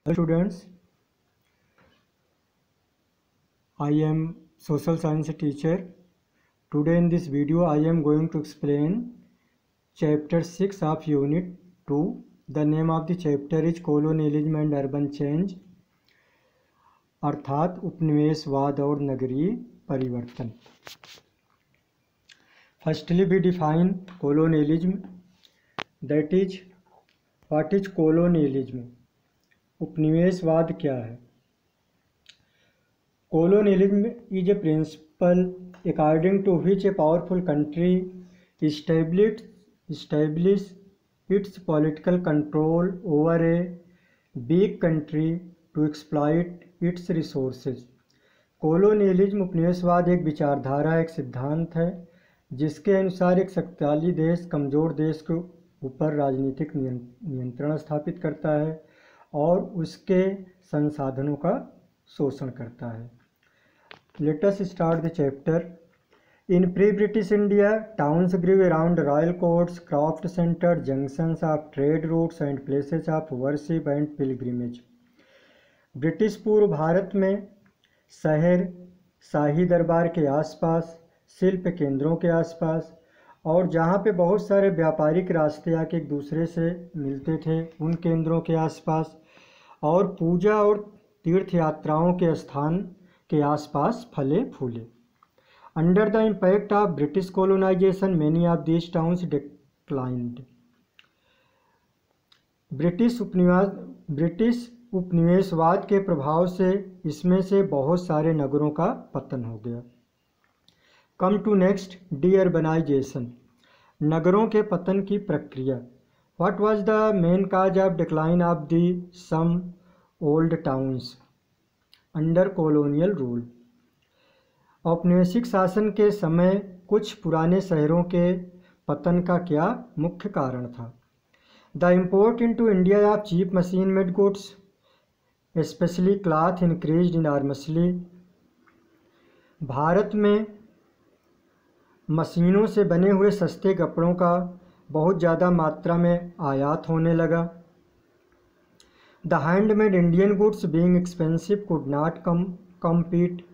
Hello students, I am social science teacher. Today in this video I am going to explain chapter 6 of unit 2. The name of the chapter is colonialism and urban change, अर्थात उपनिवेशवाद और नगरीय परिवर्तन. Firstly we define colonialism, that is what is colonialism. उपनिवेशवाद क्या है? Colonialism is a principle according to which a powerful country establishes its political control over a weak country to exploit its resources. Colonialism उपनिवेशवाद एक विचारधारा, एक सिद्धांत है जिसके अनुसार एक शक्तिशाली देश कमज़ोर देश के ऊपर राजनीतिक नियंत्रण स्थापित करता है और उसके संसाधनों का शोषण करता है. Let us start the chapter. In pre-British India, towns grew around royal courts, craft centers, junctions of trade routes and places of worship and pilgrimage. British पूर्व भारत में शहर शाही दरबार के आसपास, शिल्प केंद्रों के आसपास और जहाँ पे बहुत सारे व्यापारिक रास्ते आके एक दूसरे से मिलते थे उन केंद्रों के आसपास और पूजा और तीर्थ यात्राओं के स्थान के आसपास फले फूले. Under the impact of British colonisation many of these towns declined. British उपनिवेशवाद के प्रभाव से इसमें से बहुत सारे नगरों का पतन हो गया. कम टू नेक्स्ट, डीअर्बनाइजेशन, नगरों के पतन की प्रक्रिया. What was the main cause of decline of the some old towns under colonial rule. औपनिवेशिक शासन के समय कुछ पुराने शहरों के पतन का क्या मुख्य कारण था? The import into India of cheap machine made goods specially cloth increased enormously. Bharat में मशीनों से बने हुए सस्ते कपड़ों का बहुत ज़्यादा मात्रा में आयात होने लगा. The handmade Indian goods being expensive could not compete.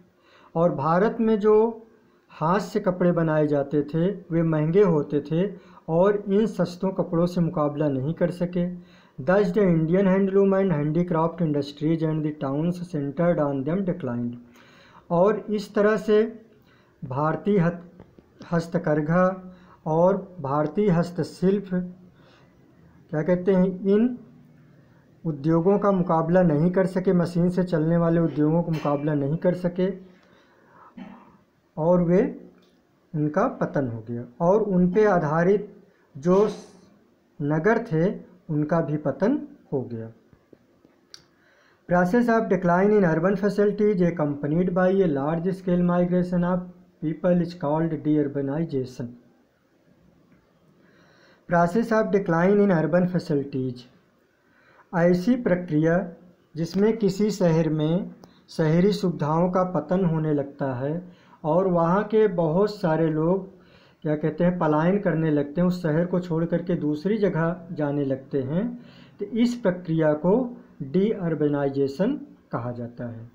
और भारत में जो हाथ से कपड़े बनाए जाते थे वे महंगे होते थे और इन सस्तों कपड़ों से मुकाबला नहीं कर सके. दस the Indian handloom and handicraft industries and the towns centred on them declined. और इस तरह से भारतीय हस्तकरघा और भारतीय हस्तशिल्प क्या कहते हैं, इन उद्योगों का मुकाबला नहीं कर सके, मशीन से चलने वाले उद्योगों का मुकाबला नहीं कर सके और वे उनका पतन हो गया. और उन पे आधारित जो नगर थे उनका भी पतन हो गया. Process of decline in urban facilities accompanied by a large scale migration of people is called deurbanization. Process of decline in urban facilities, ऐसी प्रक्रिया जिसमें किसी शहर में शहरी सुविधाओं का पतन होने लगता है और वहाँ के बहुत सारे लोग क्या कहते हैं पलायन करने लगते हैं, उस शहर को छोड़ करके दूसरी जगह जाने लगते हैं. तो इस प्रक्रिया को डीअर्बनाइजेशन कहा जाता है.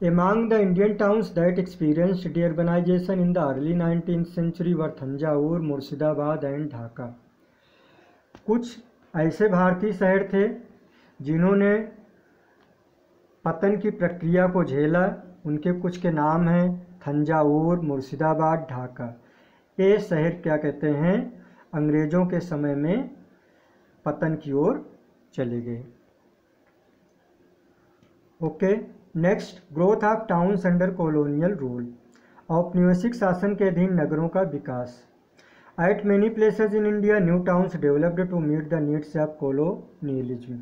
Among the Indian towns that experienced deurbanization in the early 19th century were Thanjavur, Murshidabad and Dhaka. कुछ ऐसे भारतीय शहर थे जिन्होंने पतन की प्रक्रिया को झेला. उनके कुछ के नाम हैं तंजावुर, मुर्शिदाबाद, ढाका. ये शहर क्या कहते हैं अंग्रेज़ों के समय में पतन की ओर चले गए. Okay, next, growth of towns under colonial rule. औपनिवेशिक शासन के अधीन नगरों का विकास. At many places in India, new towns developed to meet the needs of colonialism.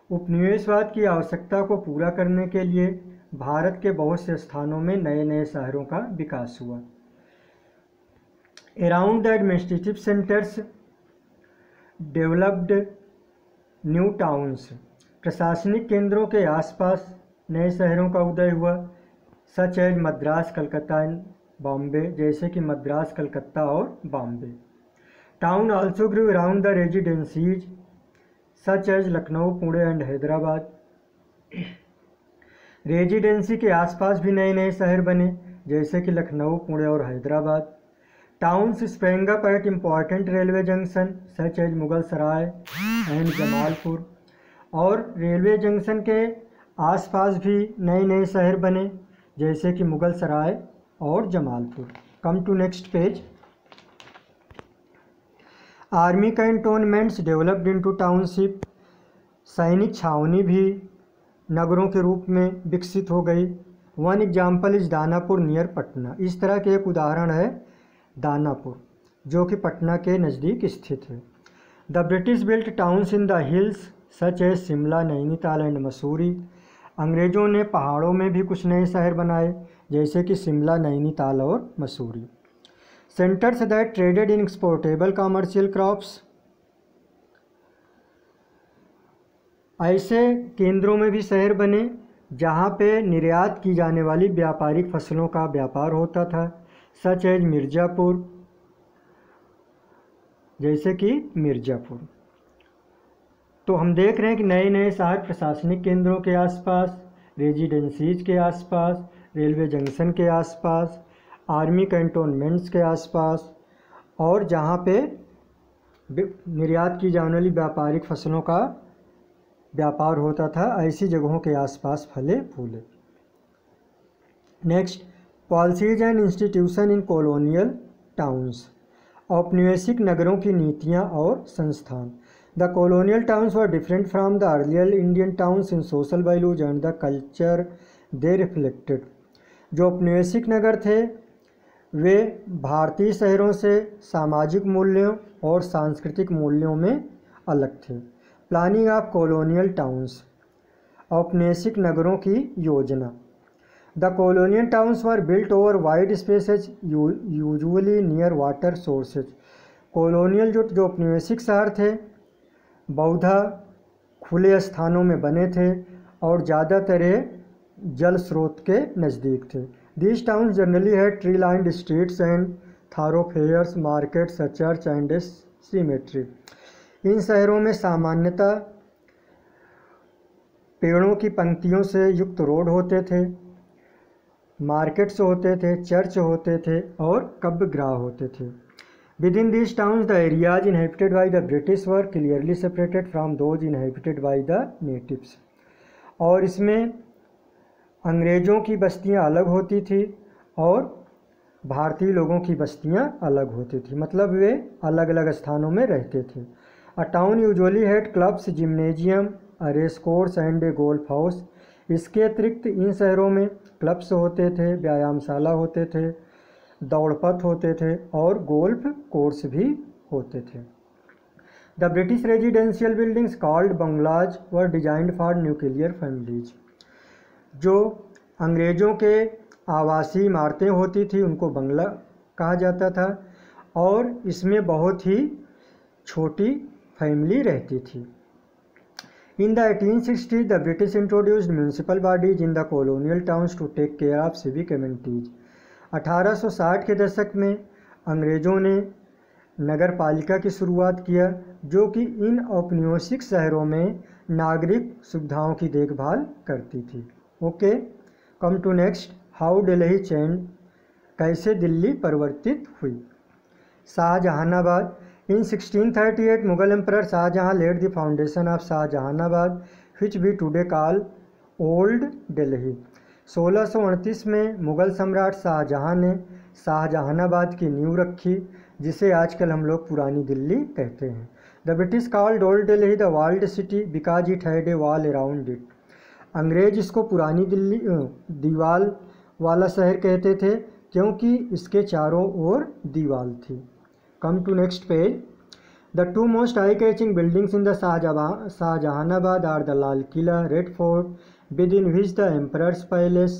उपनिवेशवाद की आवश्यकता को पूरा करने के लिए भारत के बहुत से स्थानों में नए नए शहरों का विकास हुआ. Around the administrative centers developed new towns. प्रशासनिक केंद्रों के आसपास नए शहरों का उदय हुआ. Such as Madras, Calcutta and Bombay, जैसे कि मद्रास, कलकत्ता और Bombay. Town also grew around the residencies such as Lucknow, Pune and Hyderabad. Residency के आसपास भी नए नए शहर बने, जैसे कि लखनऊ, पुणे और Hyderabad. Towns spring up at important railway junction such as Mughal Sarai and Jamalpur. और रेलवे जंक्शन के आसपास भी नए नए शहर बने, जैसे कि मुगल सराय और Jamalpur. Come to next page. Army cantonments developed into township. सैनिक छावनी भी नगरों के रूप में विकसित हो गई। One example is Danapur near Patna. इस तरह के एक उदाहरण है दानापुर, जो कि पटना के नज़दीक स्थित है। The British built towns in the hills such as Shimla, Nainital and Mussoorie. अंग्रेज़ों ने पहाड़ों में भी कुछ नए शहर बनाए, जैसे कि शिमला, नैनीताल और Mussoorie. Centres that traded in exportable commercial crops. ऐसे केंद्रों में भी शहर बने जहाँ पे निर्यात की जाने वाली व्यापारिक फसलों का व्यापार होता था, सच एज मिर्ज़ापुर, जैसे कि मिर्ज़ापुर। तो हम देख रहे हैं कि नए नए शहर प्रशासनिक केंद्रों के आसपास, रेजिडेंसीज के आसपास, रेलवे जंक्शन के आसपास, आर्मी कैंटोनमेंट्स के आसपास, और जहाँ पे निर्यात की जाने वाली व्यापारिक फसलों का व्यापार होता था, ऐसी जगहों के आसपास फले फूले। Next, policies and institution in colonial towns. औपनिवेशिक नगरों की नीतियाँ और संस्थान। The colonial towns were different from the earlier Indian towns in social values and the culture they reflected. जो औपनिवेशिक नगर थे वे भारतीय शहरों से सामाजिक मूल्यों और सांस्कृतिक मूल्यों में अलग थे। Planning of colonial towns. औपनिवेशिक नगरों की योजना। The colonial towns were built over wide spaces usually near water sources. Colonial जो औपनिवेशिक शहर थे बहुधा खुले स्थानों में बने थे और ज़्यादातर जल स्रोत के नज़दीक थे। These towns generally had tree-lined streets and thoroughfares, markets, a church and a cemetery. इन शहरों में सामान्यतः पेड़ों की पंक्तियों से युक्त रोड होते थे, मार्केट्स होते थे, चर्च होते थे और कब्रगाह होते थे। Within these towns, the areas inhabited by the British were clearly separated from those inhabited by the natives. और इसमें अंग्रेज़ों की बस्तियां अलग होती थी और भारतीय लोगों की बस्तियां अलग होती थी, मतलब वे अलग अलग स्थानों में रहते थे। A town usually had clubs, gymnasium, a race course and a golf house. इसके अतिरिक्त इन शहरों में क्लब्स होते थे, व्यायामशाला होते थे, दौड़पथ होते थे और गोल्फ कोर्स भी होते थे। The British residential buildings called बंगलाज were designed for nuclear families. जो अंग्रेज़ों के आवासीय इमारतें होती थी उनको बंगला कहा जाता था और इसमें बहुत ही छोटी फैमिली रहती थी। In the 1860 the British introduced municipal bodies in the colonial towns to take care of civic amenities. 1860 के दशक में अंग्रेज़ों ने नगर पालिका की शुरुआत किया जो कि इन औपनिवेशिक शहरों में नागरिक सुविधाओं की देखभाल करती थी। Okay, come to next. How Delhi change. कैसे दिल्ली परिवर्तित हुई। Shahjahanabad. In 1638 Mughal emperor Shahjahan led the foundation of Shahjahanabad which we today call old Delhi. 1638 में मुगल सम्राट शाहजहां ने शाहजहानाबाद की नींव रखी जिसे आजकल हम लोग पुरानी दिल्ली कहते हैं। The British called old Delhi the walled city because it had a wall around it. अंग्रेज इसको पुरानी दिल्ली दीवाल वाला शहर कहते थे क्योंकि इसके चारों ओर दीवाल थी। Come to next page. The two most eye catching buildings in the Shahjahanabad are the Lal Qila, red fort, within which the Emperor's Palace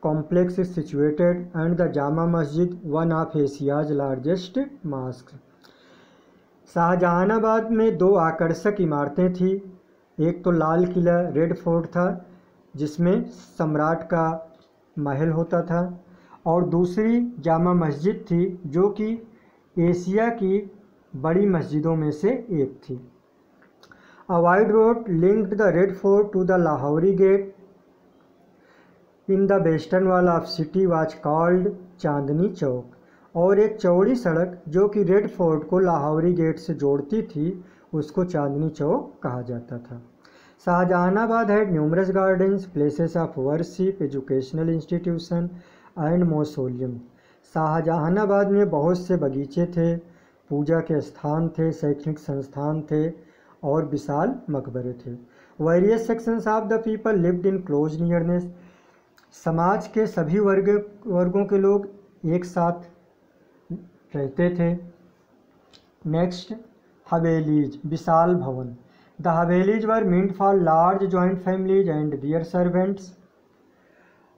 complex is situated, and the Jama Masjid, one of Asia's largest mosques. Shahjahanabad में दो आकर्षक इमारतें थी। एक तो लाल Qila red fort था जिसमें सम्राट का महल होता था और दूसरी जामा मस्जिद थी जो कि एशिया की बड़ी मस्जिदों में से एक थी। A wide road linked the Red Fort to the Lahori Gate in the western wall of city was called Chandni Chowk, और एक चौड़ी सड़क जो कि रेड फोर्ट को लाहौरी गेट से जोड़ती थी उसको चांदनी चौक कहा जाता था। Shahjahanabad had numerous gardens, places of worship, educational institution and mausoleum. Shahjahanabad में बहुत से बगीचे थे, पूजा के स्थान थे, शैक्षणिक संस्थान थे और विशाल मकबरे थे। Various sections of the people lived in close nearness. समाज के सभी वर्गों के लोग एक साथ रहते थे। नेक्स्ट, हवेलीज, विशाल भवन। The havelis were meant for large joint families and their servants.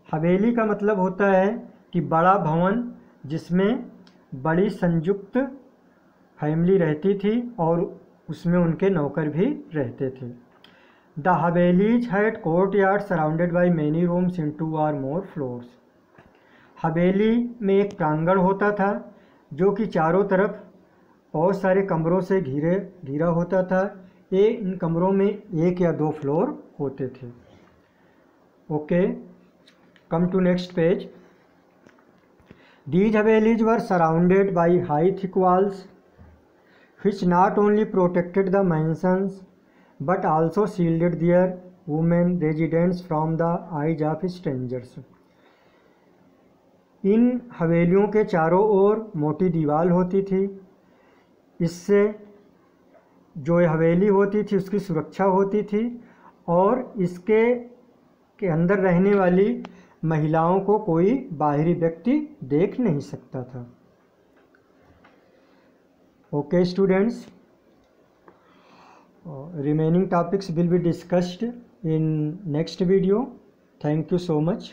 Haveli का मतलब होता है कि बड़ा भवन जिसमें बड़ी संयुक्त फैमिली रहती थी और उसमें उनके नौकर भी रहते थे। The havelis had courtyard surrounded by many rooms in 2 or more floors. हवेली में एक प्रांगण होता था जो कि चारों तरफ बहुत सारे कमरों से घिरा होता था। इन कमरों में 1 या 2 फ्लोर होते थे। Okay, come to next page. These havelis were surrounded by high thick walls which not only protected the mansions but also shielded their women residents from the eyes of strangers। इन हवेलियों के चारों ओर मोटी दीवार होती थी, इससे जो हवेली होती थी उसकी सुरक्षा होती थी और इसके अंदर रहने वाली महिलाओं को कोई बाहरी व्यक्ति देख नहीं सकता था। Okay students, remaining topics will be discussed in next video. Thank you so much.